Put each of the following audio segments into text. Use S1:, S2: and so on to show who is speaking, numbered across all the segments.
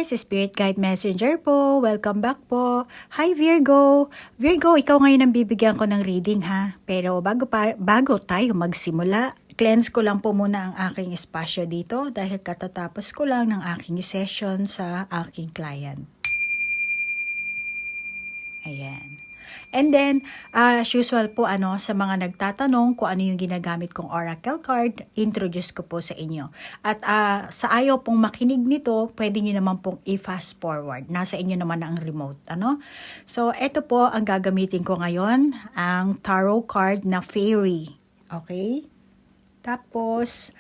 S1: guys, Spirit Guide Messenger po. Welcome back po. Hi Virgo. Virgo, ikaw ngayon ang bibigyan ko ng reading ha. Pero bago tayo magsimula, cleanse ko lang po muna ang aking espasyo dito dahil katatapos ko lang ng aking session sa aking client. Ayan. And then, as usual po, sa mga nagtatanong kung ano yung ginagamit kong oracle card, introduce ko po sa inyo. At sa ayaw pong makinig nito, pwede nyo naman pong i-fast forward. Nasa inyo naman ang remote, So, ito po ang gagamitin ko ngayon, ang tarot card na fairy. Okay? Tapos,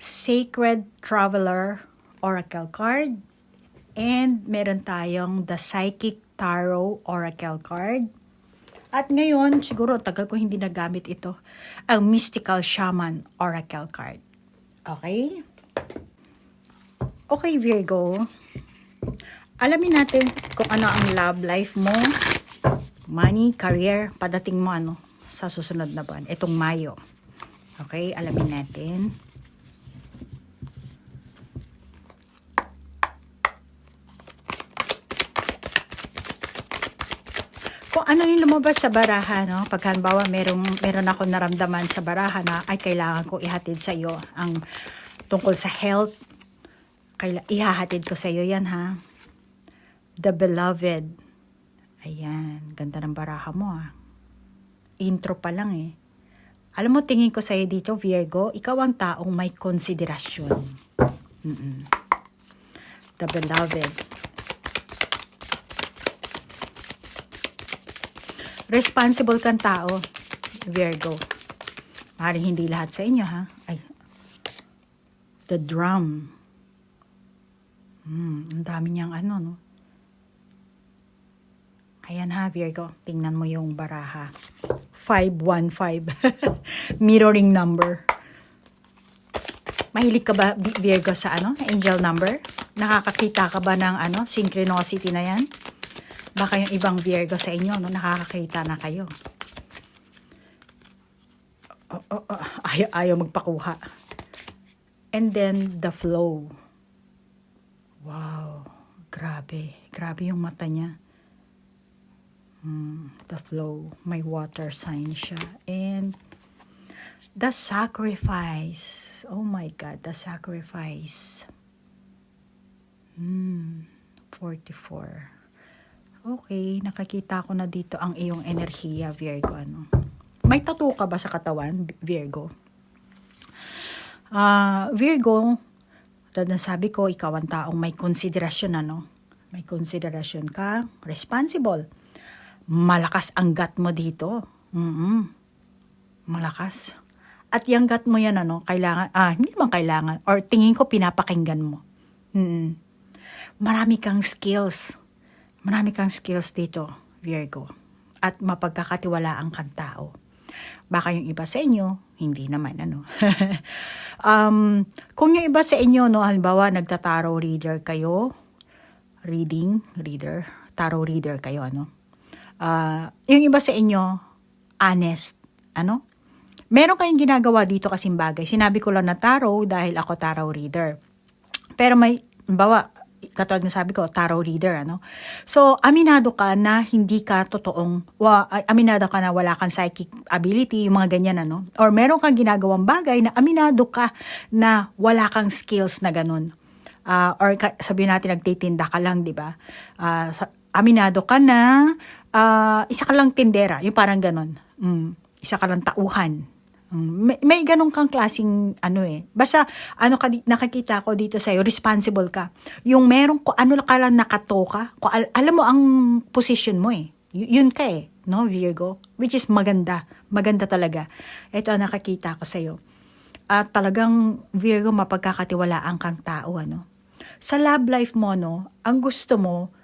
S1: Sacred Traveler oracle card. And meron tayong the Psychic Tarot Oracle Card. At ngayon, siguro tagal ko hindi nagamit ito, ang Mystical Shaman Oracle Card. Okay? Okay, Virgo. Alamin natin kung ano ang love life mo, money, career, padating mo sa susunod na buwan. Itong Mayo. Okay, alamin natin. Kung ano yung lumabas sa baraha, pag halimbawa meron ako naramdaman sa baraha na ay kailangan ko ihatid sa iyo ang tungkol sa health, ihahatid ko sa iyo yan ha. The Beloved. Ayan, ganda ng baraha mo Intro pa lang Alam mo, tingin ko sa iyo dito, Virgo, ikaw ang taong may konsiderasyon. The Beloved. Responsible kang tao, Virgo. Maaaring hindi lahat sa inyo, Ay, the Drum. Ang dami niyang Ayan Virgo. Tingnan mo yung baraha. 515. Mirroring number. Mahilig ka ba, Virgo, sa angel number? Nakakakita ka ba ng synchronicity na yan? Baka yung ibang Virgo sa inyo, nakakakita na kayo. Ayaw magpakuha. And then, the flow. Wow. Grabe. Grabe yung mata niya. The flow. May water sign siya. And, the sacrifice. Oh my God, the sacrifice. 44. Okay, nakakita ko na dito ang iyong enerhiya, Virgo. May tattoo ka ba sa katawan, Virgo? Virgo, sabi ko, ikaw ang taong may konsiderasyon, May konsiderasyon ka, responsible. Malakas ang gut mo dito. Malakas. At yung gut mo yan, kailangan, hindi naman kailangan, or tingin ko pinapakinggan mo. Marami kang skills. Marami kang skills dito, Virgo. At mapagkakatiwalaan kang tao. Baka yung iba sa inyo, hindi naman, Kung yung iba sa inyo, halimbawa, nagta-tarot reader kayo, tarot reader kayo, yung iba sa inyo, honest, Meron kayong ginagawa dito kasing bagay. Sinabi ko lang na tarot dahil ako tarot reader. Pero may, halimbawa, katulad ng sabi ko, tarot reader, So, aminado ka na hindi ka aminado ka na wala kang psychic ability, yung mga ganyan, Or meron kang ginagawang bagay na aminado ka na wala kang skills na ganun. Or sabihin natin, nagtitinda ka lang, di ba? Aminado ka na, isa ka lang tindera, yung parang ganun. Isa ka lang tauhan. May ganun kang klaseng Basta nakakita ko dito sa'yo, responsible ka. Yung meron ko ka lang nakatoka, alam mo ang position mo yun ka Virgo, which is maganda talaga. Ito ang nakakita ko sa'yo. At talagang Virgo, mapagkakatiwalaan kang tao Sa love life mo ang gusto mo,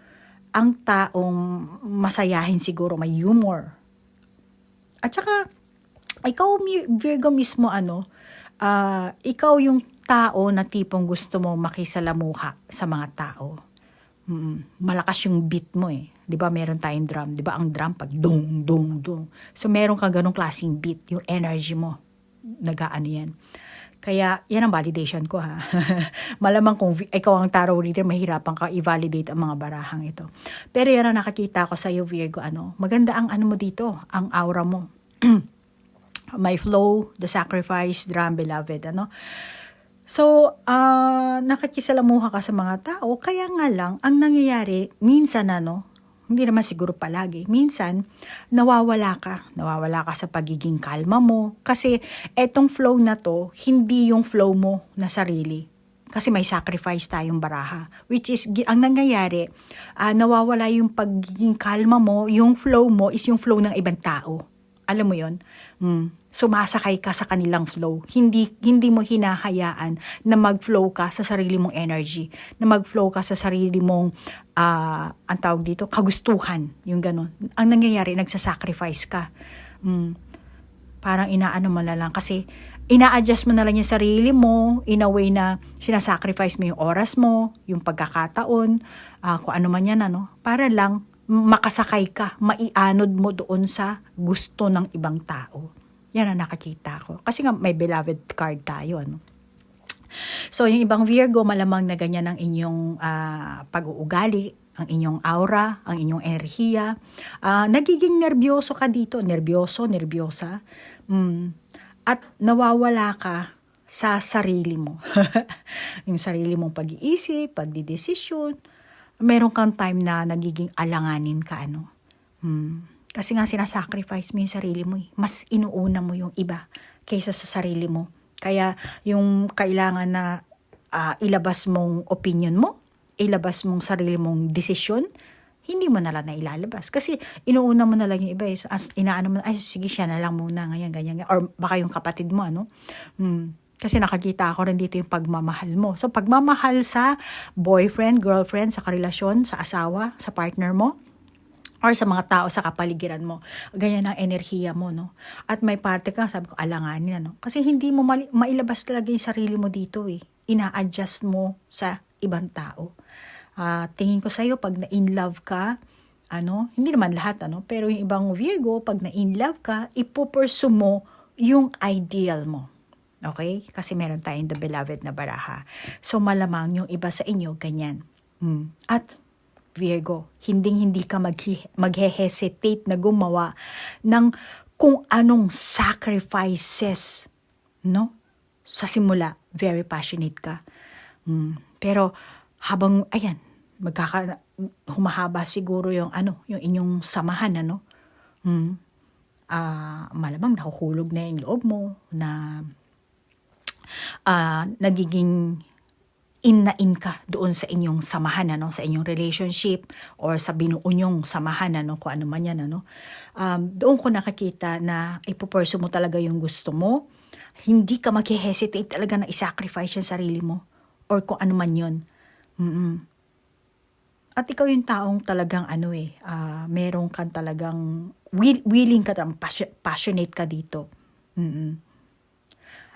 S1: ang taong masayahin siguro, may humor. At saka ikaw, Virgo mismo, ikaw yung tao na tipong gusto mo makisalamuha sa mga tao. Malakas yung beat mo Di ba meron tayong drum? Di ba ang drum pag dung, dung, dung. So meron ka ganong klaseng beat, yung energy mo. Yan. Kaya, yan ang validation ko ha. Malamang kung ikaw ang tarot reader, mahirapan ka i-validate ang mga barahang ito. Pero yan ang nakakita ko sa iyo, Virgo, maganda ang mo dito, ang aura mo. May flow, the sacrifice, the beloved, So, nakikisalamuha ka sa mga tao, kaya nga lang, ang nangyayari, minsan hindi naman siguro palagi. Minsan, nawawala ka sa pagiging kalma mo. Kasi, etong flow na to, hindi yung flow mo na sarili. Kasi may sacrifice tayong baraha. Which is, ang nangyayari, nawawala yung pagiging kalma mo, yung flow mo is yung flow ng ibang tao. Alam mo yon? Sumasakay ka sa kanilang flow. Hindi mo hinahayaan na mag-flow ka sa sarili mong energy, na mag-flow ka sa sarili mong ang tawag dito, kagustuhan, yung ganon. Ang nangyayari, nagsasacrifice ka. Parang inaano mo na lang kasi ina-adjust mo na lang yung sarili mo in a way na sinasacrifice mo yung oras mo, yung pagkakataon, kung ano man yan, para lang makasakay ka, maianod mo doon sa gusto ng ibang tao. Yan ang nakakita ko. Kasi nga may beloved card tayo. So yung ibang Virgo, malamang na ganyan ang inyong pag-uugali, ang inyong aura, ang inyong enerhiya. Nagiging nervyoso ka dito, nervyosa. At nawawala ka sa sarili mo. Yung sarili mong pag-iisip, pagdidesisyon, meron kang time na nagiging alanganin ka, Kasi nga sinasacrifice mo yung sarili mo. Mas inuuna mo yung iba kaysa sa sarili mo. Kaya yung kailangan na ilabas mong opinion mo, ilabas mong sarili mong desisyon, hindi mo na lang na ilalabas. Kasi inuuna mo na lang yung iba. Inaano mo, ay sige siya na lang muna, ganyan. Or baka yung kapatid mo, Kasi nakakita ako rin dito yung pagmamahal mo. So, pagmamahal sa boyfriend, girlfriend, sa karelasyon, sa asawa, sa partner mo, or sa mga tao sa kapaligiran mo. Ganyan ang enerhiya mo, At may parte ka, sabi ko, alanganin, Kasi hindi mo mailabas talaga yung sarili mo dito, Ina-adjust mo sa ibang tao. Tingin ko sa'yo, pag na-in love ka, hindi naman lahat, pero yung ibang Virgo, pag na-in love ka, ipupursue mo yung ideal mo. Okay? Kasi meron tayong the beloved na baraha. So, malamang yung iba sa inyo, ganyan. At, Virgo, hindi ka maghe-hesitate na gumawa ng kung anong sacrifices, Sa simula, very passionate ka. Pero, habang, humahaba siguro yung, yung inyong samahan, malamang nahuhulog na yung loob mo, na nagiging in ka doon sa inyong samahan, sa inyong relationship or sa binuo nyong samahan, kung ano man yan, doon ko nakakita na ipupursue mo talaga yung gusto mo, hindi ka mag-hesitate talaga na isacrifice yung sarili mo or kung ano man yun. At ikaw yung taong talagang meron kang talagang willing ka, passionate ka dito.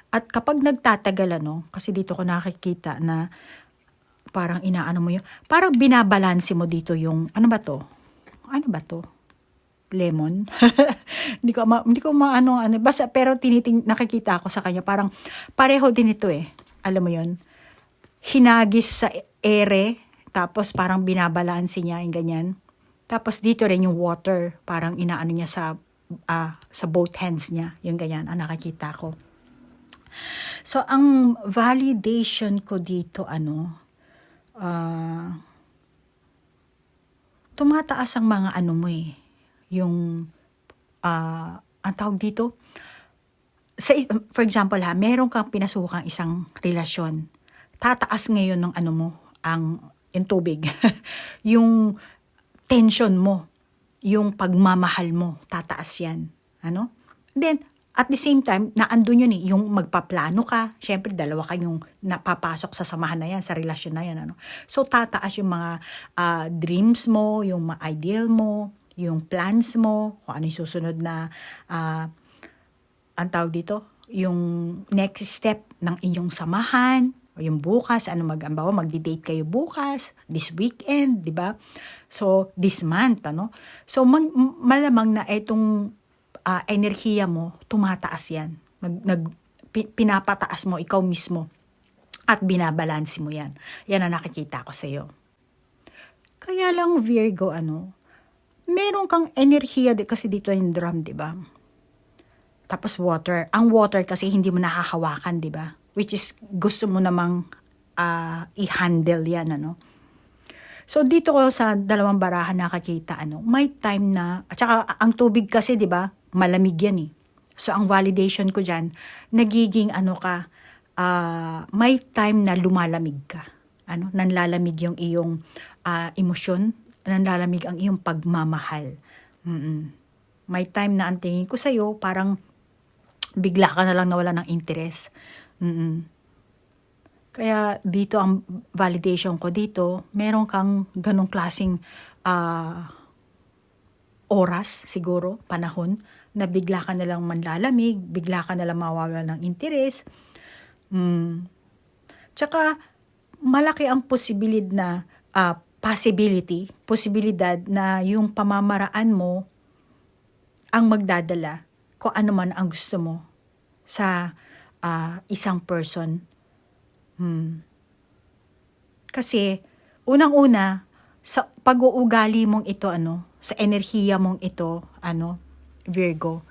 S1: At kapag nagtatagal, kasi dito ko nakikita na parang inaano mo parang binabalanse mo dito yung, ano ba to? Lemon? hindi ko maano, basta, pero nakikita ako sa kanya, parang pareho din ito Alam mo yon, hinagis sa ere, tapos parang binabalanse niya, yung ganyan. Tapos dito rin yung water, parang inaano niya sa both hands niya, yung ganyan, ang nakikita ko. So, ang validation ko dito, tumataas ang mga mo yung, ang tawag dito, for example meron kang pinasukang isang relasyon, tataas ngayon ng mo, yung tubig, yung tension mo, yung pagmamahal mo, tataas yan, Then, at the same time, naandun yun yung magpaplano ka. Siyempre, dalawa kayong napapasok sa samahan na yan, sa relasyon na yan. So, tataas yung mga dreams mo, yung mga ideal mo, yung plans mo, kung ano yung susunod na, ang tawag dito, yung next step ng inyong samahan, o yung bukas, magdi-date kayo bukas, this weekend, di ba? So, this month, So, malamang na itong enerhiya mo, tumataas yan. pinapataas mo ikaw mismo at binabalanse mo yan. Yan ang nakikita ko sa'yo. Kaya lang Virgo, meron kang enerhiya kasi dito yung drum, di ba? Tapos water. Ang water kasi hindi mo nahahawakan, di ba? Which is gusto mo namang i-handle yan, So dito ko sa dalawang barahan nakakita, may time na, at saka ang tubig kasi, di ba, malamig yan eh. So ang validation ko dyan, nagiging may time na lumalamig ka. Nanlalamig yung iyong emosyon, nanlalamig ang iyong pagmamahal. May time na ang tingin ko sa'yo, parang bigla ka na lang nawala ng interest. Kaya dito ang validation ko dito, meron kang ganong klaseng oras siguro, panahon, na bigla ka na lang manlalamig, bigla ka na lang mawawala ng interest. Tsaka malaki ang posibilidad na yung pamamaraan mo ang magdadala kung ano man ang gusto mo sa isang person. Kasi unang-una sa pag-uugali mong ito, sa enerhiya mong ito, Virgo,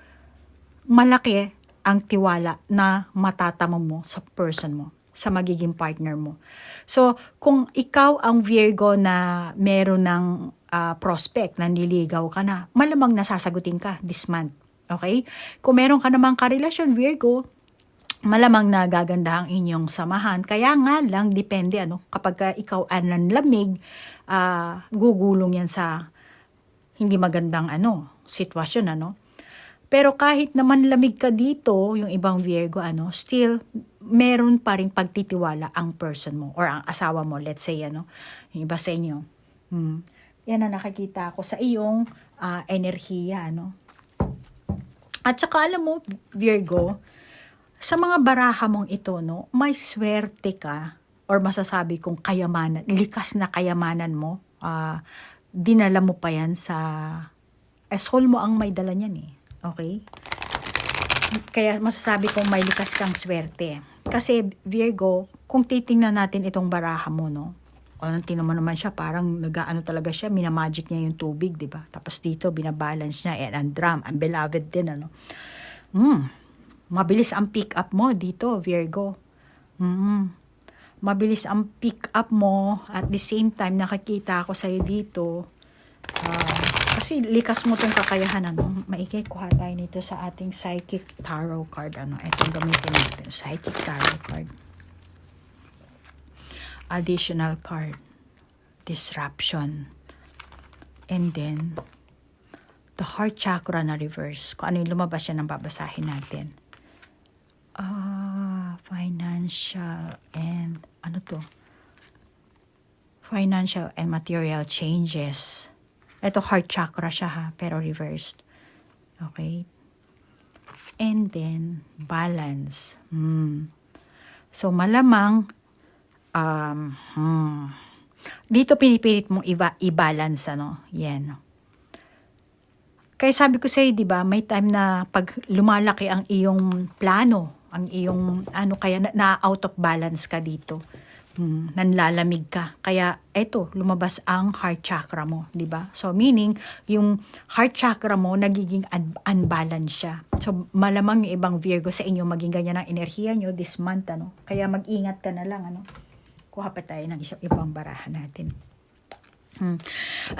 S1: malaki ang tiwala na matatamo mo sa person mo, sa magiging partner mo. So, kung ikaw ang Virgo na meron ng prospect, nanliligaw ka na, malamang nasasagutin ka this month. Okay? Kung meron ka namang karelasyon, Virgo, malamang na gaganda ang inyong samahan. Kaya nga lang, depende, kapag ikaw nanlamig, gugulong yan sa hindi magandang sitwasyon, Pero kahit naman lamig ka dito, yung ibang Virgo, still, meron pa rin pagtitiwala ang person mo or ang asawa mo, let's say, yung iba sa inyo. Yan ang nakikita ko sa iyong enerhiya, At saka alam mo, Virgo, sa mga baraha mong ito, may swerte ka or masasabi kong kayamanan, likas na kayamanan mo, dinala mo pa yan sa soul mo ang may dala niyan eh. Okay? Kaya masasabi kong may likas kang swerte. Kasi Virgo, kung titingnan natin itong baraha mo, tingnan mo naman siya, parang nag-aano talaga siya, minamagic niya yung tubig, di ba? Tapos dito, binabalance niya, and ang drum, ang beloved din, Mabilis ang pick up mo dito, Virgo. Mabilis ang pick up mo, at the same time, nakikita ako sa'yo dito, kasi likas mo tong kakayahan, Maikay, kuha tayo nito sa ating psychic tarot card, Itong gamitin natin, psychic tarot card. Additional card, disruption, and then the heart chakra na reverse. Kung ano yung lumabas yan ang babasahin natin. Financial and financial and material changes. Ito heart chakra siya pero reversed. Okay? And then balance. So malamang dito pinipilit mong i-balance, Yan. Kaya sabi ko sa'yo, di ba, may time na pag lumalaki ang iyong plano, ang iyong kaya na out of balance ka dito. Nanlalamig ka. Kaya eto, lumabas ang heart chakra mo, di ba? So meaning, yung heart chakra mo nagiging unbalanced siya. So malamang yung ibang Virgo sa inyo maging ganyan ang enerhiya nyo this month, Kaya mag-ingat ka na lang, Kuha pa tayo ng ibang barahan natin.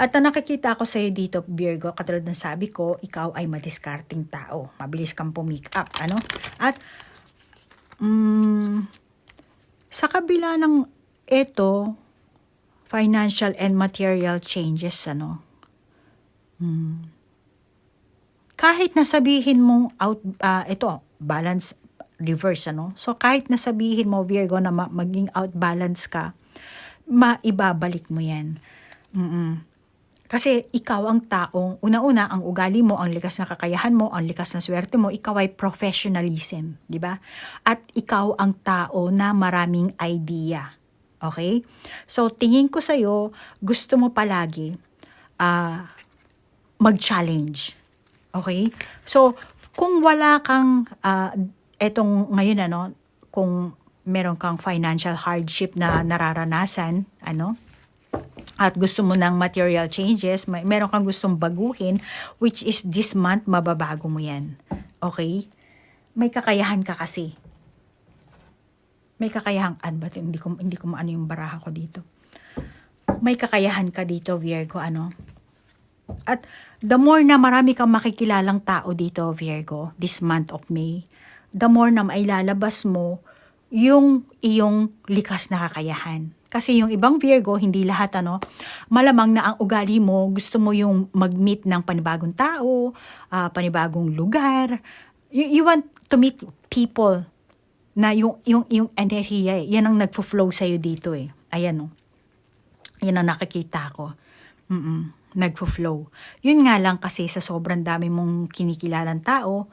S1: At nakikita ko sa'yo dito, Virgo, katulad ng sabi ko, ikaw ay madiskarting tao. Mabilis kang pumick up, At sa kabila ng ito, financial and material changes, kahit nasabihin mong balance, reverse, So, kahit nasabihin mo, Virgo, na maging out balance ka, maibabalik mo yan. Kasi ikaw ang taong, una-una, ang ugali mo, ang likas na kakayahan mo, ang likas na swerte mo, ikaw ay professionalism, di ba? At ikaw ang tao na maraming idea. Okay? So, tingin ko sa'yo, gusto mo palagi mag-challenge. Okay? So, kung wala kang etong ngayon, kung meron kang financial hardship na nararanasan, at gusto mo ng material changes, meron kang gustong baguhin, which is this month, mababago mo yan. Okay? May kakayahan ka kasi. May kakayahan, hindi ko maano yung baraha ko dito. May kakayahan ka dito, Virgo, At the more na marami kang makikilalang tao dito, Virgo, this month of May, the more na mailalabas mo yung iyong likas na kakayahan. Kasi yung ibang Virgo, hindi lahat, malamang na ang ugali mo, gusto mo yung mag-meet ng panibagong tao, panibagong lugar. You want to meet people na yung enerhiya, yan ang nagfo-flow sa'yo dito eh. Ayan yan ang nakikita ko. Nagfo-flow. Yun nga lang kasi sa sobrang dami mong kinikilalang tao,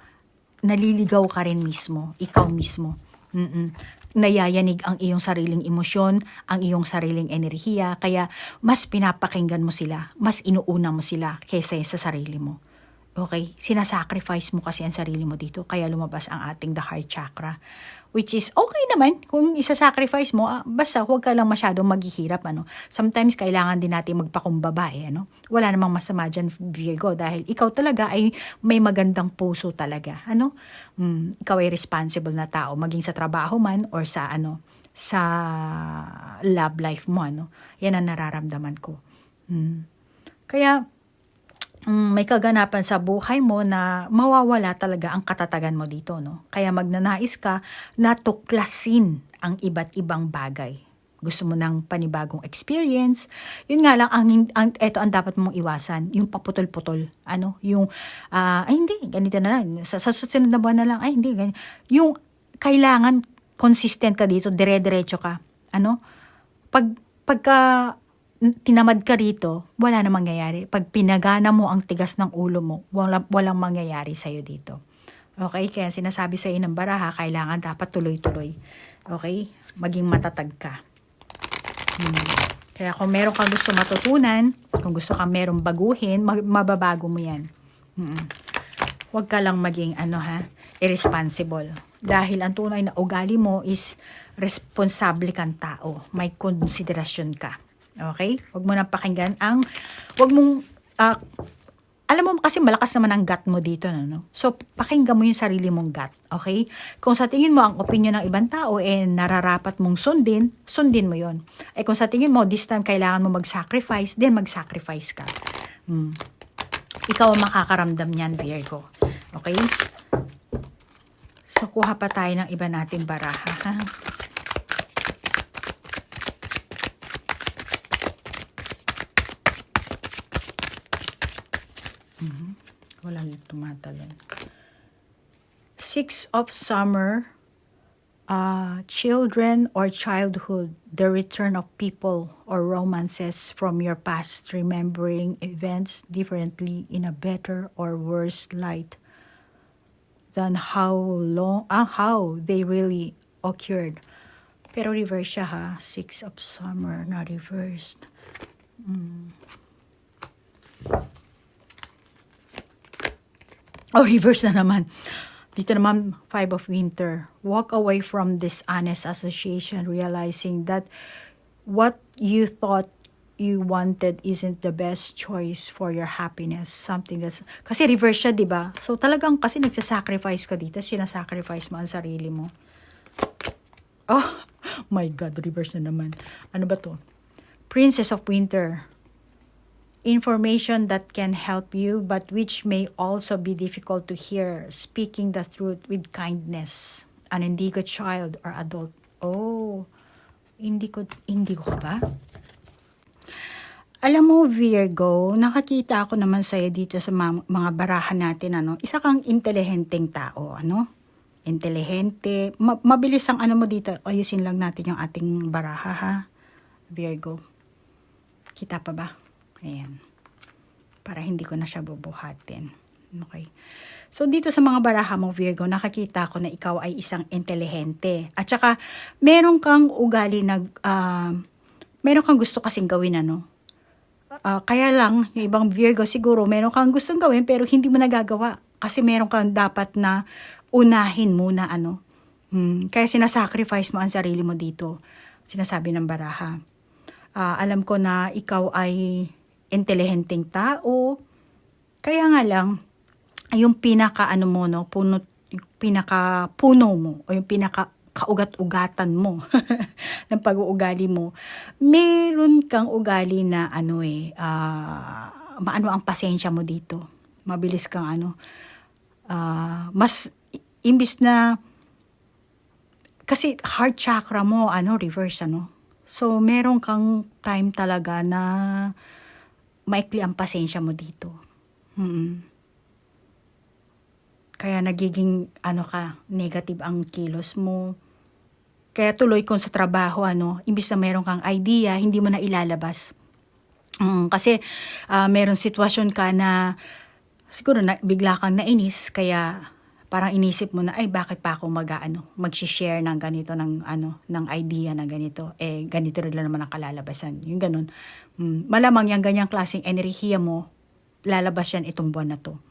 S1: naliligaw ka rin mismo, ikaw mismo. Nayayanig ang iyong sariling emosyon, ang iyong sariling enerhiya, kaya mas pinapakinggan mo sila, mas inuuna mo sila kaysa sa sarili mo. Okay? Sinasacrifice mo kasi ang sarili mo dito, kaya lumabas ang ating the heart chakra. Which is okay naman kung isa-sacrifice mo, basta huwag ka lang masyadong maghihirap, Sometimes kailangan din natin magpakumbaba, Wala namang masama dyan, Virgo, dahil ikaw talaga ay may magandang puso talaga, Ikaw ay responsible na tao, maging sa trabaho man or sa, sa love life mo, Yan ang nararamdaman ko. Kaya, may kaganapan sa buhay mo na mawawala talaga ang katatagan mo dito, Kaya magnanais ka na tuklasin ang iba't ibang bagay. Gusto mo ng panibagong experience. Yun nga lang, ito ang dapat mong iwasan, yung paputol-putol. Yung, hindi, ganito na lang. Sa susunod na buwan na lang, hindi, ganito. Yung kailangan consistent ka dito, dire-diretso ka. Pagka tinamad ka rito, wala na mangyayari. Pag pinagana mo ang tigas ng ulo mo, walang mangyayari sa'yo dito. Okay? Kaya sinasabi sa'yo ng baraha, kailangan dapat tuloy-tuloy. Okay? Maging matatag ka. Kaya kung meron kang gusto matutunan, kung gusto kang merong baguhin, mababago mo yan. Huwag ka lang maging, irresponsible. Dahil ang tunay na ugali mo is responsable kang tao. May konsiderasyon ka. Okay? Huwag mo nang pakinggan huwag mong, alam mo kasi malakas naman ang gut mo dito, So, pakinggan mo yung sarili mong gut, okay? Kung sa tingin mo ang opinion ng ibang tao, nararapat mong sundin mo yon. Kung sa tingin mo, this time kailangan mo mag-sacrifice, then mag-sacrifice ka. Ikaw ang makakaramdam niyan, Virgo. Okay? So, kuha pa tayo ng iba nating baraha, ha? Walang tumatalon. 6 of Summer, children or childhood, the return of people or romances from your past, remembering events differently in a better or worse light than how they really occurred. Pero reverse siya, ha? 6 of Summer na reversed. Reverse na naman. Dito naman, 5 of Winter. Walk away from dishonest association, realizing that what you thought you wanted isn't the best choice for your happiness. Something that's, kasi reverse siya, diba? So talagang kasi nagsasacrifice ka dito, sinasacrifice mo ang sarili mo. Oh my God, reverse na naman. Ano ba to? Princess of Winter. Information that can help you, but which may also be difficult to hear. Speaking the truth with kindness. An indigo child or adult. Indigo ka ba? Alam mo, Virgo, nakakita ako naman sa'yo dito sa mga barahan natin, isa kang intelihenteng tao, Intelihente. Mabilis ang mo dito. Ayusin lang natin yung ating baraha, ha? Virgo. Kita pa ba? Ayan. Para hindi ko na siya bubuhatin. Okay. So, dito sa mga baraha mo, Virgo, nakakita ko na ikaw ay isang intelihente. At saka, meron kang ugali meron kang gusto kasing gawin, kaya lang, yung ibang Virgo siguro, meron kang gustong gawin pero hindi mo nagagawa. Kasi meron kang dapat na unahin muna kaya sinasacrifice mo ang sarili mo dito, sinasabi ng baraha. Alam ko na ikaw ay intelihenteng tao, kaya nga lang yung pinaka mo no, yung pinaka puno mo o yung pinaka kaugat-ugatan mo ng pag-uugali mo, meron kang ugali na maano ang pasensya mo dito. Mabilis kang mas imbis na kasi heart chakra mo reverse So meron kang time talaga na maikli ang pasensya mo dito. Kaya nagiging negative ang kilos mo. Kaya tuloy kung sa trabaho imbis na meron kang idea, hindi mo na ilalabas. Kasi meron sitwasyon ka na siguro bigla kang nainis, kaya parang inisip mo na, ay bakit pa ako mag-share ng ganito, ng idea na ganito. Ganito rin lang naman ang kalalabasan. Yung ganun. Malamang yung ganyang klaseng enerhiya mo, lalabas yan itong buwan na to.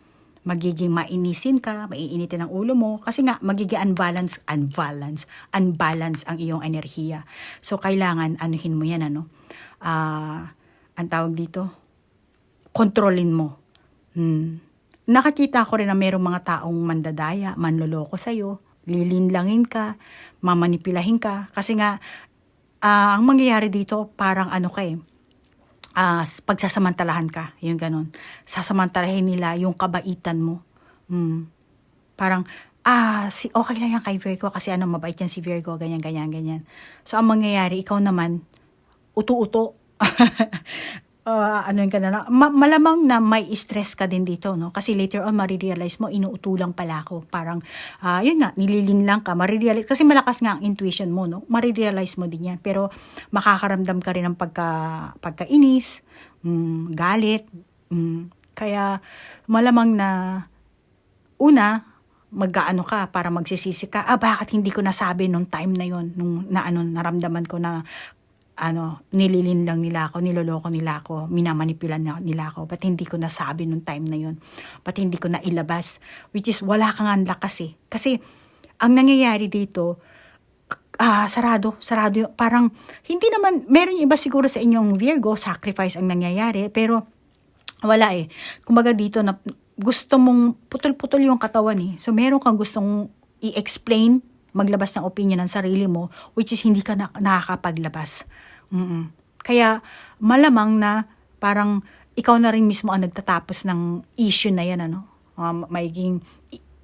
S1: Magiging mainisin ka, maiinitin ang ulo mo, kasi nga magiging unbalance ang iyong enerhiya. So kailangan anuhin mo yan ang tawag dito, kontrolin mo. Nakakita ko rin na mayroong mga taong mandadaya, manloloko sa'yo, lilinlangin ka, mamanipilahin ka, kasi nga ang mangyayari dito parang pagsasamantalahan ka, yung ganun. Sasamantalahin nila yung kabaitan mo. Parang, okay lang yan kay Virgo kasi mabait yan si Virgo, ganyan. So, ang mangyayari, ikaw naman, uto-uto. Malamang na may stress ka din dito, no? Kasi later on, marirealize mo, inuutulang pala ako. Parang, yun nga, nililinlang ka, marirealize, kasi malakas nga ang intuition mo, no? Marirealize mo din yan. Pero, makakaramdam ka rin ng pagkainis, galit. Kaya, malamang na, una, ka para magsisisi ka, bakit hindi ko nasabi nung time na yun, nung naramdaman ko na, nililinlang nila ako, niloloko nila ako, minamanipulan nila ako, ba't hindi ko nasabi nung time na yun, ba't hindi ko nailabas, which is wala kang anlakas kasi ang nangyayari dito, sarado, parang hindi naman, meron yung iba siguro sa inyong Virgo, sacrifice ang nangyayari, pero wala kumbaga dito na gusto mong putol-putol yung katawan so meron kang gustong i-explain, maglabas ng opinion ng sarili mo, which is hindi ka nakakapaglabas. Kaya malamang na parang ikaw na rin mismo ang nagtatapos ng issue na yan, magiging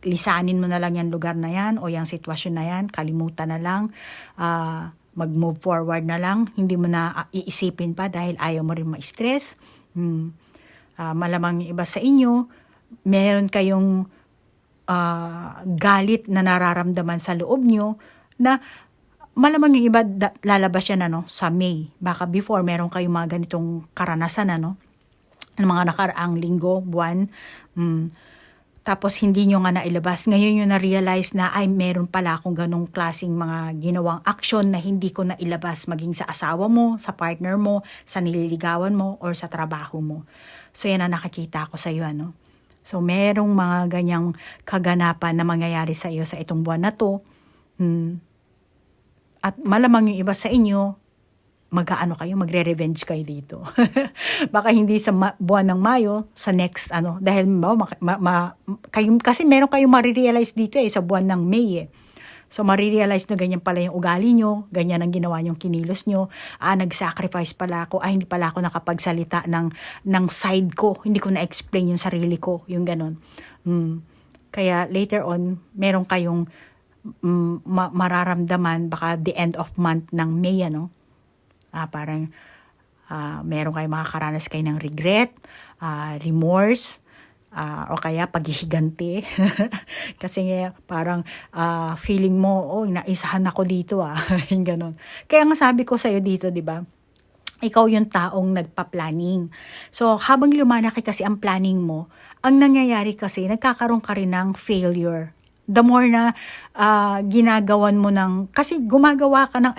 S1: lisanin mo na lang yung lugar na yan o yung sitwasyon na yan, kalimutan na lang, mag-move forward na lang, hindi mo na iisipin pa dahil ayaw mo rin ma-stress. Malamang yung iba sa inyo, meron kayong galit na nararamdaman sa loob nyo na malamang yung iba lalabas yan sa May. Baka before meron kayong mga ganitong karanasan ng mga nakaraang linggo, buwan. Tapos hindi nyo nga nailabas. Ngayon nyo na-realize na meron pala akong ganong klaseng mga ginawang aksyon na hindi ko nailabas maging sa asawa mo, sa partner mo, sa nililigawan mo, or sa trabaho mo. So yan ang nakakita ko sa iyo, So, merong mga ganyang kaganapan na mangyayari sa iyo sa itong buwan na to. At malamang yung iba sa inyo, magre-revenge kayo dito. Baka hindi sa buwan ng Mayo, sa next, dahil kasi meron kayong marirealize dito sa buwan ng May So, marirealize na ganyan pala yung ugali nyo, ganyan ang ginawa nyong kinilos nyo, nag-sacrifice pala ako, hindi pala ako nakapagsalita ng side ko, hindi ko na-explain yung sarili ko, yung ganon. Kaya later on, meron kayong mararamdaman, baka the end of month ng May, parang meron kayong makakaranas kayo ng regret, remorse, o kaya paghihiganti. Kasi parang feeling mo, naisahan ako dito yung ganon. Kaya nga sabi ko sa'yo dito, di ba? Ikaw yung taong nagpa-planning. So, habang lumalaki kasi ang planning mo, ang nangyayari kasi, nagkakaroon ka rin ng failure. The more na ginagawan mo kasi gumagawa ka ng,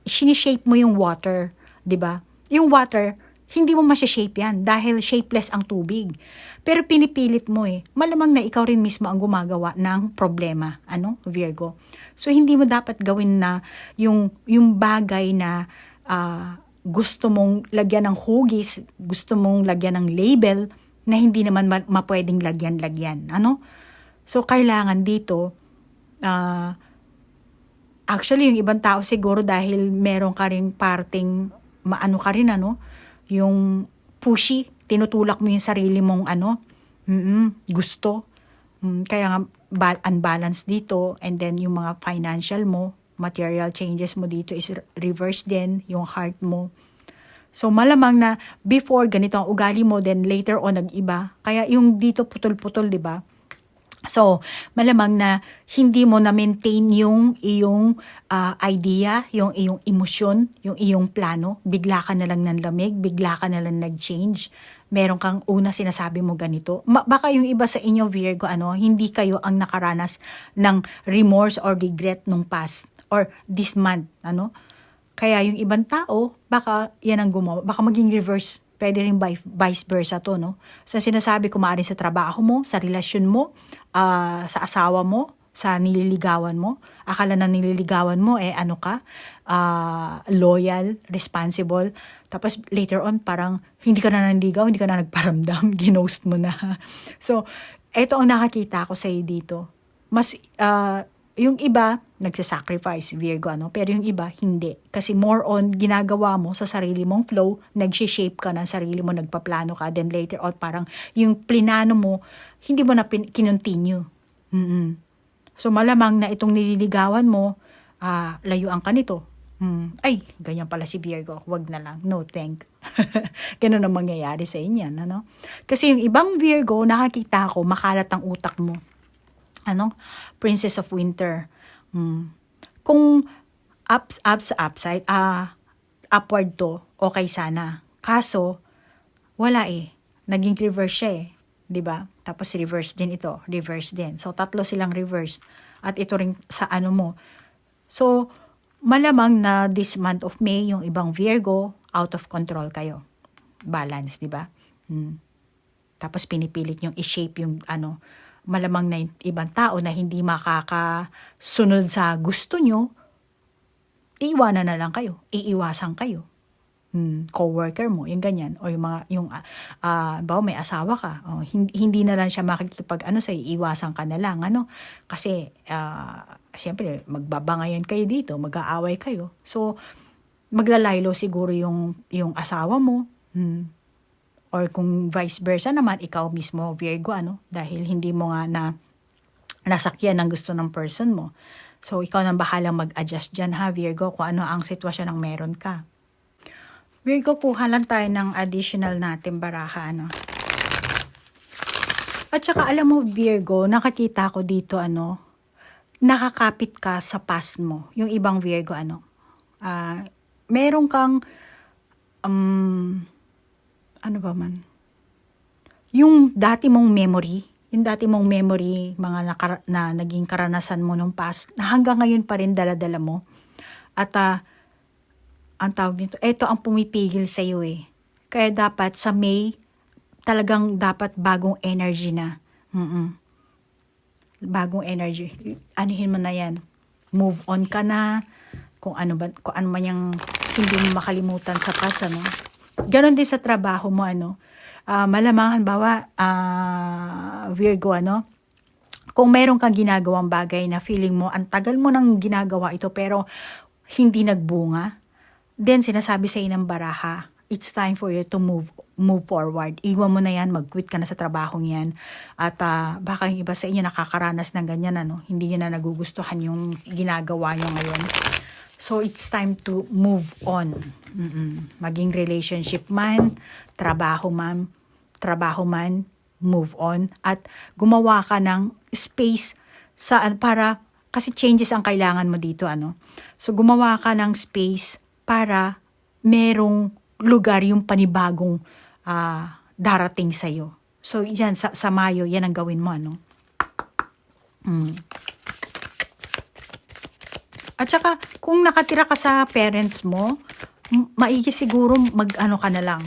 S1: sinishape mo yung water, di ba? Yung water, hindi mo masya-shape yan dahil shapeless ang tubig. Pero pinipilit mo eh. Malamang na ikaw rin mismo ang gumagawa ng problema, Virgo. So hindi mo dapat gawin na yung bagay na gusto mong lagyan ng hugis, gusto mong lagyan ng label na hindi naman mapwedeng lagyan-lagyan, So kailangan dito actually yung ibang tao siguro dahil meron ka rin parting ka rin yung pushy, tinutulak mo yung sarili mong gusto. Kaya nga unbalance dito, and then yung mga financial mo, material changes mo dito is reverse din, yung heart mo. So malamang na before ganito ang ugali mo, then later on nag-iba. Kaya yung dito putol-putol, 'di ba? So, malamang na hindi mo na-maintain yung iyong idea, yung iyong emosyon, yung iyong plano. Bigla ka na lang nanlamig, bigla ka na lang nag-change. Meron kang una sinasabi mo ganito. Baka yung iba sa inyo, Virgo, hindi kayo ang nakaranas ng remorse or regret nung past or this month, Kaya yung ibang tao, baka yan ang gumawa. Baka maging reverse. Pwede rin vice versa to, So, sinasabi ko maaaring sa trabaho mo, sa relasyon mo, sa asawa mo, sa nililigawan mo. Akala na nililigawan mo, loyal, responsible. Tapos later on, parang hindi ka na nanligaw, hindi ka na nagparamdam, ginost mo na. So, eto ang nakakita ko sa iyo dito. Mas, yung iba, nagsasacrifice, Virgo, pero yung iba, hindi. Kasi more on, ginagawa mo sa sarili mong flow, nag-shape ka ng sarili mo, nagpaplano ka, then later on, parang yung plinano mo, hindi mo na kinontinue. So, malamang na itong nililigawan mo, layuan ka nito. Ay, ganyan pala si Virgo, wag na lang, no thank. Ganun ang mangyayari sa inyan, Kasi yung ibang Virgo, nakakita ko, makalat ang utak mo. Princess of Winter. Kung upward to, okay sana. Kaso, wala eh. Naging reverse siya eh. 'Di ba? Tapos reverse din ito. Reverse din. So, tatlo silang reverse. At ito rin sa mo. So, malamang na this month of May, yung ibang Virgo, out of control kayo. Balance, 'di ba? Tapos pinipilit yung i-shape yung malamang na ibang tao na hindi makakasunod sa gusto nyo, iiwanan na lang kayo, iiwasan kayo. Co-worker mo, yung ganyan, o may asawa ka, hindi na lang siya makikipag sa iiwasan ka na lang, kasi, siyempre, magbabangayan kayo dito, mag-aaway kayo. So, maglalaylo siguro yung asawa mo, or kung vice versa naman, ikaw mismo, Virgo, dahil hindi mo nga nasakyan ang gusto ng person mo. So, ikaw nang bahalang mag-adjust dyan, Virgo, kung ano ang sitwasyon ang meron ka. Virgo, kuha lang tayo ng additional natin baraha, At saka, alam mo, Virgo, nakakita ko dito, nakakapit ka sa past mo. Yung ibang Virgo, meron kang, yung dati mong memory, mga na naging karanasan mo nung past, na hanggang ngayon pa rin dala-dala mo. At ang tawag nito, ito ang pumipigil sa iyo eh. Kaya dapat sa May, talagang dapat bagong energy na. Bagong energy. Anuhin mo na yan. Move on ka na. Kung ano man yung hindi mo makalimutan sa past, Ganon din sa trabaho mo, malamang, halimbawa, Virgo, kung meron kang ginagawang bagay na feeling mo, ang tagal mo nang ginagawa ito, pero hindi nagbunga, then sinasabi sa inang baraha, it's time for you to move forward. Iwan mo na yan, mag-quit ka na sa trabahong yan. At baka yung iba sa inyo nakakaranas ng ganyan, hindi nyo na nagugustuhan yung ginagawa nyo ngayon. So, it's time to move on. Maging relationship man, trabaho man, move on. At gumawa ka ng space para, kasi changes ang kailangan mo dito, So, gumawa ka ng space para merong lugar yung panibagong darating sa'yo. So, yan, sa Mayo, yan ang gawin mo, At saka, kung nakatira ka sa parents mo, maigi siguro ka na lang.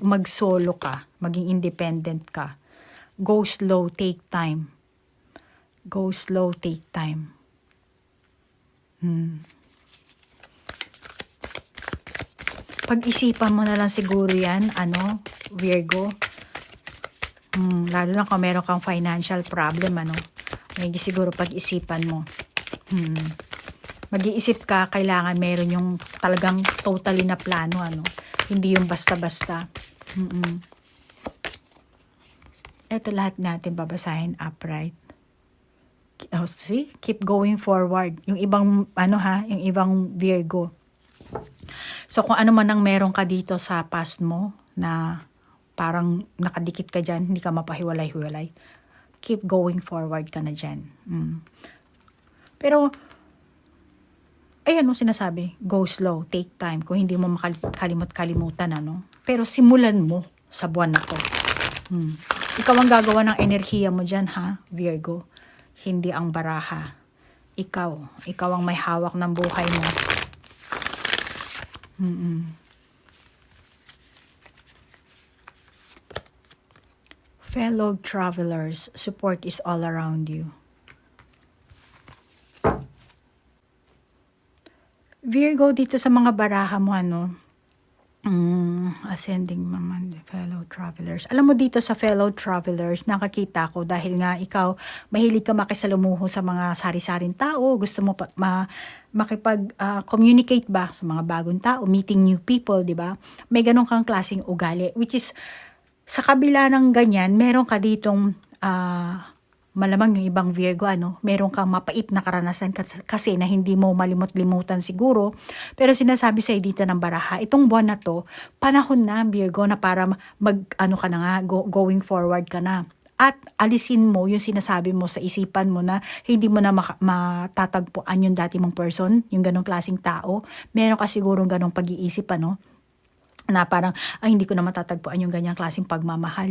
S1: mag-solo ka, maging independent ka. Go slow, take time. Go slow, take time. Pag-isipan mo na lang siguro yan, Virgo. Lalo na kung meron kang financial problem, may siguro pag-isipan mo. Mag-iisip ka, kailangan meron yung talagang totally na plano, hindi yung basta-basta. Ito lahat natin babasahin upright. Oh, see? Keep going forward. Yung ibang, yung ibang Virgo. So, kung ano man ang meron ka dito sa past mo, na parang nakadikit ka dyan, hindi ka mapahiwalay-hiwalay, keep going forward ka na dyan. Pero, ayan sinasabi, go slow, take time. Kung hindi mo makalimot-kalimutan, Pero simulan mo sa buwan na to. Ikaw ang gagawa ng enerhiya mo dyan, ha, Virgo? Hindi ang baraha. Ikaw ang may hawak ng buhay mo. Fellow travelers, support is all around you. Virgo, dito sa mga baraha mo, ascending naman, fellow travelers. Alam mo dito sa fellow travelers, nakakita ko dahil nga ikaw, mahilig ka makisalumuho sa mga sari-saring tao, gusto mo makipag-communicate ba sa mga bagong tao, meeting new people, di ba? May ganun kang klaseng ugali, which is, sa kabila ng ganyan, meron ka ditong, malamang yung ibang Virgo, meron kang mapait na karanasan kasi na hindi mo malimot-limutan siguro. Pero sinasabi sa'yo dito ng baraha, itong buwan na to, panahon na Virgo na para ka na nga, going forward ka na. At alisin mo yung sinasabi mo sa isipan mo na hindi mo na matatagpuan yung dati mong person, yung ganong klaseng tao. Meron ka sigurong ganong pag-iisip, na parang, hindi ko na matatagpuan yung ganyang klaseng pagmamahal.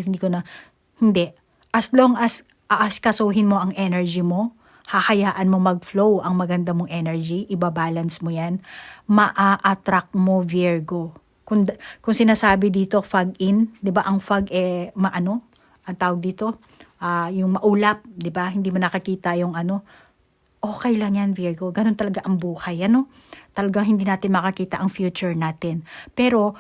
S1: Hindi. As long as aaskasuhin mo ang energy mo, hahayaan mo mag-flow ang maganda mong energy, ibabalance mo yan, maa-attract mo Virgo. Kung sinasabi dito, fog in, di ba ang fog ang tawag dito, yung maulap, di ba? Hindi mo nakakita yung okay lang yan Virgo, ganun talaga ang buhay, Talagang hindi natin makakita ang future natin. Pero,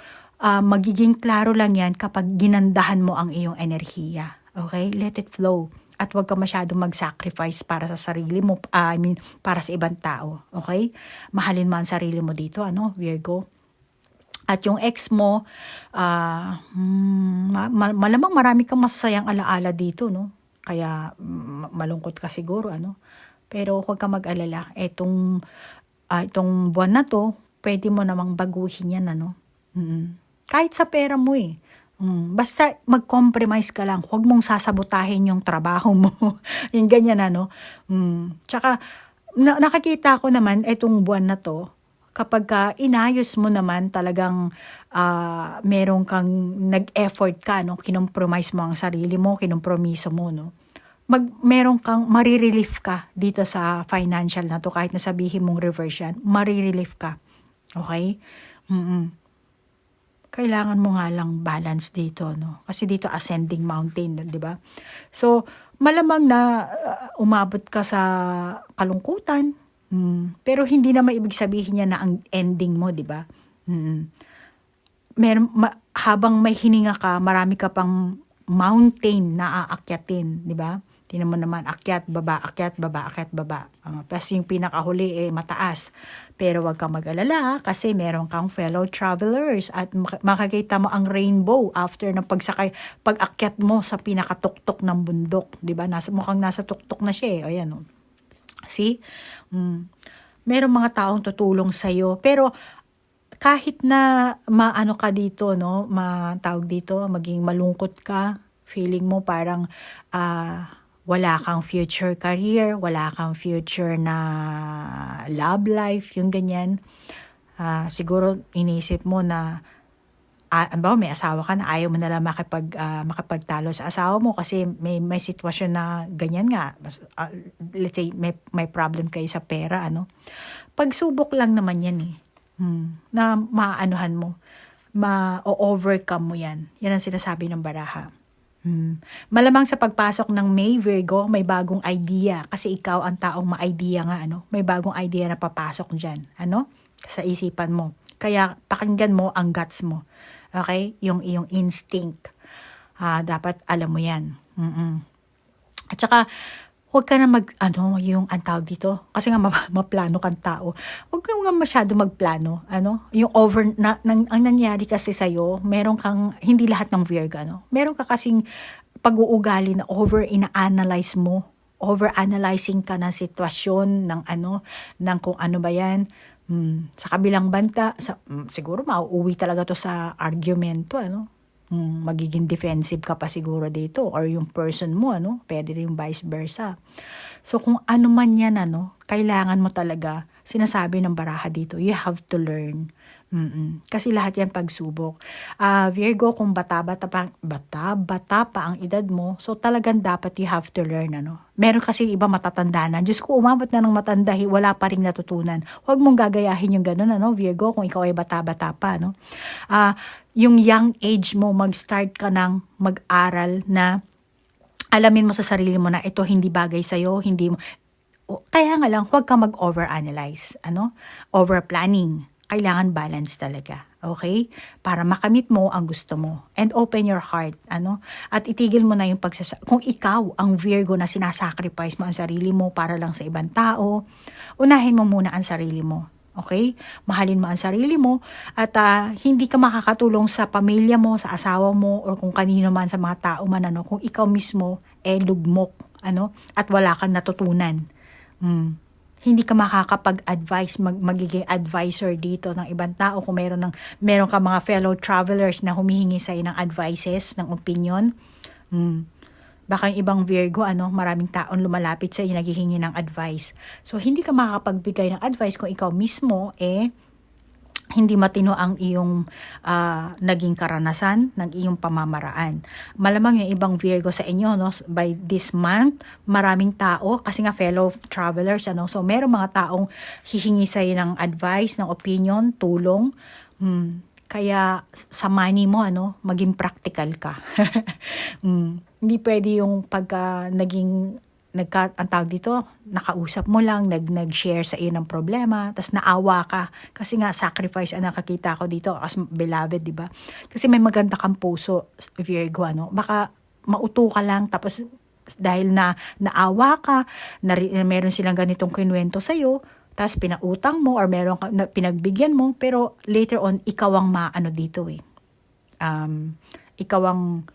S1: magiging klaro lang yan kapag ginandahan mo ang iyong enerhiya. Okay? Let it flow. At huwag ka masyadong mag-sacrifice para sa sarili mo, para sa ibang tao. Okay? Mahalin mo ang sarili mo dito, Virgo. At yung ex mo, malamang marami kang masasayang alaala dito, Kaya malungkot ka siguro, Pero huwag ka mag-alala. Itong buwan na to, pwede mo namang baguhin yan, Kahit sa pera mo, basta mag-compromise ka lang. Huwag mong sasabotahin yung trabaho mo. Yung ganyan, Tsaka, nakakita ko naman, itong buwan na to, kapag inayos mo naman talagang meron kang nag-effort ka, kinompromise mo ang sarili mo, kinompromiso mo, meron kang marirelief ka dito sa financial na to, kahit na sabihin mong reverse yan, marirelief ka. Okay? Kailangan mo nga lang balance dito, Kasi dito ascending mountain, di ba? So, malamang na umabot ka sa kalungkutan, pero hindi na maibig sabihin niya na ang ending mo, di ba? Habang may hininga ka, marami ka pang mountain na aakyatin, di ba? Tingnan mo naman, akyat, baba, akyat, baba, akyat, baba. Plus yung pinakahuli mataas. Pero wag kang mag-alala kasi meron kang fellow travelers at makikita mo ang rainbow after ng pag-akyat mo sa pinakatuktok ng bundok. Diba? Mukhang nasa tuktok na siya. O yan. See? Meron mga taong tutulong sa'yo. Pero kahit na maano ka dito, matawag dito, maging malungkot ka, feeling mo parang wala kang future career, wala kang future na love life, yung ganyan. Siguro inisip mo na, may asawa ka na, ayaw mo na lang makipagtalo sa asawa mo kasi may sitwasyon na ganyan nga. Let's say, may problem kayo sa pera, Pagsubok lang naman yan na maaanuhan mo. ma-overcome mo yan. Yan ang sinasabi ng baraha. Malamang sa pagpasok ng May, Virgo, may bagong idea. Kasi ikaw ang taong ma-idea nga, ano? May bagong idea na papasok dyan, ano? Sa isipan mo. Kaya pakinggan mo ang guts mo. Okay? Yung iyong instinct. Dapat alam mo yan. At saka, huwag ka na yung ang tawag dito. Kasi nga maplano kang tao. Huwag ka masyado magplano. Yung ang nangyari kasi sa'yo, meron kang, hindi lahat ng Virgo, meron ka kasing pag-uugali na over-ina-analyze mo. Over-analyzing ka ng sitwasyon, ng kung ano ba yan. Sa kabilang banta, siguro mauuwi talaga to sa argumento, magiging defensive ka pa siguro dito, or yung person mo, pwede rin vice versa. So kung ano man yan, kailangan mo talaga, sinasabi ng baraha dito, you have to learn. Kasi lahat yan pagsubok. Virgo, kung bata-bata pa ang edad mo, so talagang dapat you have to learn, Meron kasi iba matatanda na. Diyos ko, umabot na ng matanda, wala pa rin natutunan. Huwag mong gagayahin yung ganun, Virgo, kung ikaw ay bata-bata pa, yung young age mo, mag-start ka ng mag-aral na alamin mo sa sarili mo na ito hindi bagay sa'yo, hindi mo. Kaya nga lang, huwag ka mag-overanalyze, over-planning. Kailangan balance talaga, okay? Para makamit mo ang gusto mo. And open your heart, At itigil mo na yung kung ikaw ang Virgo na sinasacrifice mo ang sarili mo para lang sa ibang tao, unahin mo muna ang sarili mo. Okay? Mahalin mo ang sarili mo at hindi ka makakatulong sa pamilya mo, sa asawa mo, or kung kanino man sa mga tao man, kung ikaw mismo lugmok, at wala kang natutunan. Hindi ka makakapag-advise, magiging advisor dito ng ibang tao kung meron ka mga fellow travelers na humihingi sa'yo ng advices, ng opinion. Baka yung ibang Virgo, maraming taon lumalapit sa iyo, naghihingi ng advice. So, hindi ka makakapagbigay ng advice kung ikaw mismo, hindi matino ang iyong naging karanasan, ng iyong pamamaraan. Malamang yung ibang Virgo sa inyo, by this month, maraming tao, kasi nga fellow travelers, so merong mga taong hihingi sa iyo ng advice, ng opinion, tulong. Kaya sa money mo, maging practical ka. Hindi pwede yung pagka ang tawag dito, nakausap mo lang, nag-share sa iyo ng problema, tapos naawa ka. Kasi nga, sacrifice ang nakakita ko dito as beloved, di ba? Kasi may maganda kang puso, Virgo, Baka mauto ka lang, tapos dahil naawa ka, meron silang ganitong kinuwento sa iyo, tapos pinautang mo, or meron ka, pinagbigyan mo, pero later on, ikaw ang dito ikaw ang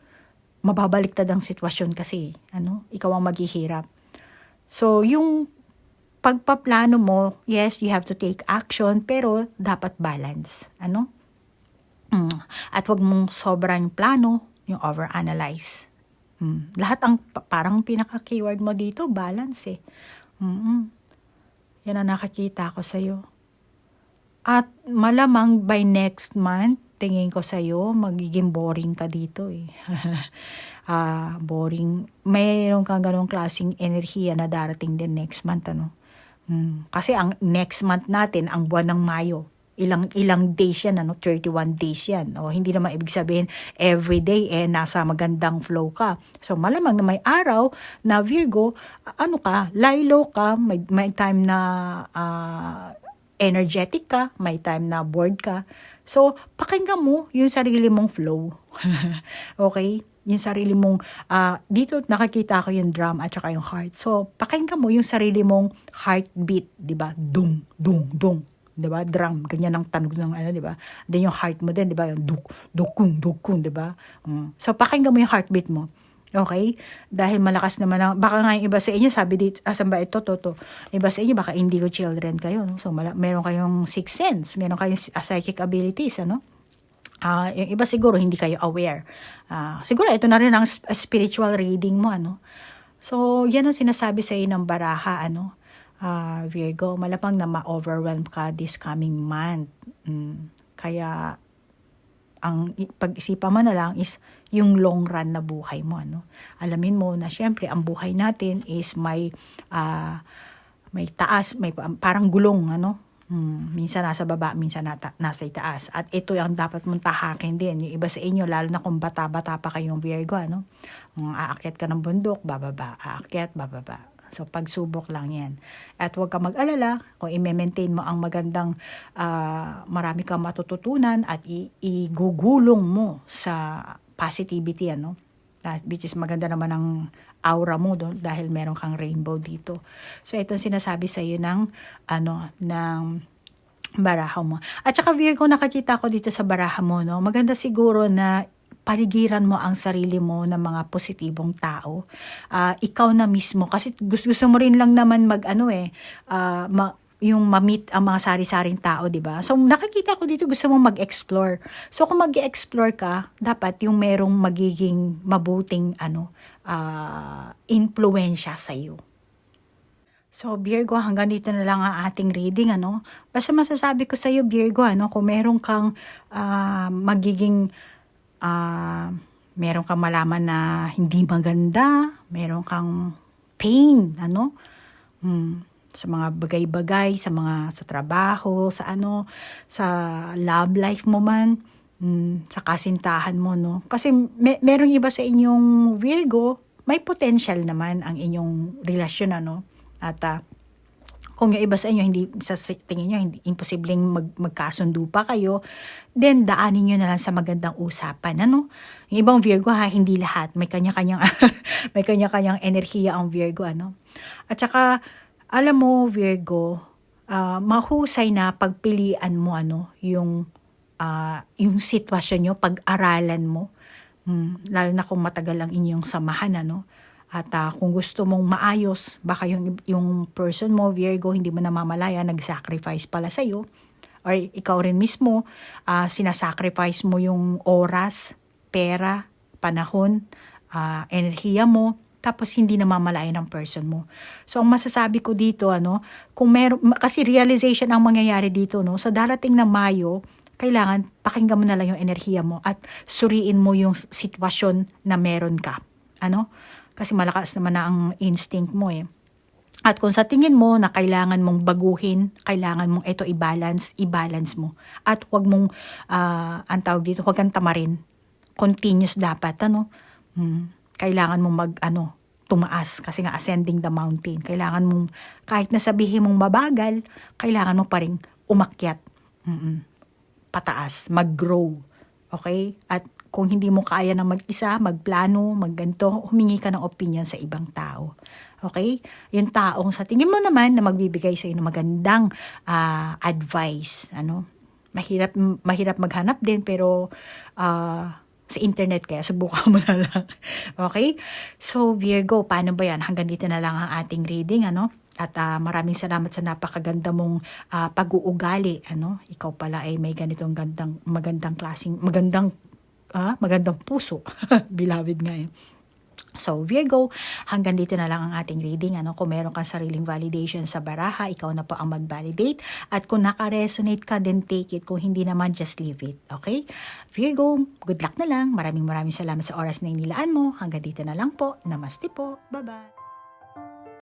S1: mababaliktad ang sitwasyon kasi, ikaw ang maghihirap. So, yung pagpaplano mo, yes, you have to take action, pero dapat balance, At wag mong sobrang plano, yung overanalyze. Lahat parang pinaka-keyword mo dito, balance Yan ang nakakita ko sa'yo. At malamang by next month, tingin ko sa'yo, magiging boring ka dito boring. Mayroon kang ganong klaseng enerhiya na darating din next month, Kasi ang next month natin, ang buwan ng Mayo, ilang days yan, 31 days yan. Hindi naman ibig sabihin, every day, nasa magandang flow ka. So, malamang na may araw na Virgo, lie low ka, may time na energetic ka, may time na bored ka. So, pakinggan mo yung sarili mong flow. Okay? Yung sarili mong, dito nakakita ko yung drum at saka yung heart. So, pakinggan mo yung sarili mong heartbeat, di ba? Dung, dung, dung. Di ba? Drum, ganyan ang tanog ng di ba? Then yung heart mo din, di ba? Yung duk, dukung, dukung, di ba? So, pakinggan mo yung heartbeat mo. Okay? Dahil malakas naman baka nga yung iba sa inyo, sabi dito, asan ba ito, iba sa inyo, baka indigo children kayo, So, meron kayong sixth sense, meron kayong psychic abilities, yung iba siguro hindi kayo aware. Siguro ito na rin ang spiritual reading mo, So, yan ang sinasabi sa iyo ng baraha, Virgo, malapang na ma-overwhelm ka this coming month. Kaya, ang pag-isipan mo na lang is yung long run na buhay mo, Alamin mo na syempre ang buhay natin is may taas, may parang gulong, Minsan nasa baba, minsan nasa itaas. At ito yung dapat mong tahakin din. Yung iba sa inyo, lalo na kung bata-bata pa kayong Virgo, ano? Aakyat ka ng bundok, bababa. Aakyat, bababa. So, pagsubok lang yan. At huwag ka mag-alala kung i-maintain mo ang magandang marami kang matututunan at igugulong mo sa positivity, ano? Which is maganda naman ang aura mo doon dahil meron kang rainbow dito. So, itong sinasabi sa iyo ng baraha mo. At saka Virgo, nakakita ko dito sa baraha mo, no? Maganda siguro na paligiran mo ang sarili mo ng mga positibong tao. Ikaw na mismo, kasi gusto mo rin lang naman yung ma-meet ang mga sari-saring tao, di ba? So, nakikita ko dito, gusto mong mag-explore. So, kung mag-explore ka, dapat yung merong magiging mabuting influensya sa iyo. So, Virgo, hanggang dito na lang ang ating reading, ano? Basta masasabi ko sa iyo, Virgo, kung meron kang meron kang malaman na hindi maganda, meron kang pain, sa mga bagay-bagay, sa trabaho, sa love life mo man, sa kasintahan mo, no? Kasi merong iba sa inyong Virgo, may potential naman ang inyong relasyon, ano? At kung yung iba sa inyo, hindi, sa tingin nyo, hindi, imposibleng magkasundo pa kayo, then daanin nyo na lang sa magandang usapan, ano? Yung ibang Virgo, hindi lahat. May kanya-kanyang, may kanya-kanyang enerhiya ang Virgo, ano? At saka, alam mo, Virgo, mahusay na pagpilian mo, yung sitwasyon nyo, pag-aralan mo, lalo na kung matagal ang inyong samahan, ano? At kung gusto mong maayos, baka yung person mo, Virgo, hindi mo namamalaya, nag-sacrifice pala sa'yo. Or ikaw rin mismo, sinasacrifice mo yung oras, pera, panahon, enerhiya mo, tapos hindi namamalaya ng person mo. So, ang masasabi ko dito, kung kasi realization ang mangyayari dito, no? Sa darating na Mayo, kailangan pakinggan mo na lang yung enerhiya mo at suriin mo yung sitwasyon na meron ka. Kasi malakas naman na ang instinct mo eh. At kung sa tingin mo na kailangan mong baguhin, kailangan mong ito i-balance mo. At huwag mong, ang tawag dito, huwag kang tamarin. Continuous dapat, Kailangan mong tumaas kasi nga ascending the mountain. Kailangan mong, kahit na sabihin mong mabagal, kailangan mo pa rin umakyat. Pataas, mag-grow. Okay? At kung hindi mo kaya na mag-isa, magplano, magganto, humingi ka ng opinion sa ibang tao. Okay? Yung taong sa tingin mo naman na magbibigay sa iyo ng magandang advice. Mahirap maghanap din pero sa internet kaya subukan mo na lang. Okay? So Virgo, paano ba yan? Hanggang dito na lang ang ating reading, At maraming salamat sa napakaganda mong pag-uugali, Ikaw pala ay may ganitong magandang puso. Bilawid nga eh. So, Virgo, hanggang dito na lang ang ating reading. Kung meron kang sariling validation sa baraha, ikaw na po ang mag-validate. At kung naka-resonate ka, then take it. Kung hindi naman, just leave it. Okay? Virgo, good luck na lang. Maraming salamat sa oras na inilaan mo. Hanggang dito na lang po. Namaste po. Bye-bye.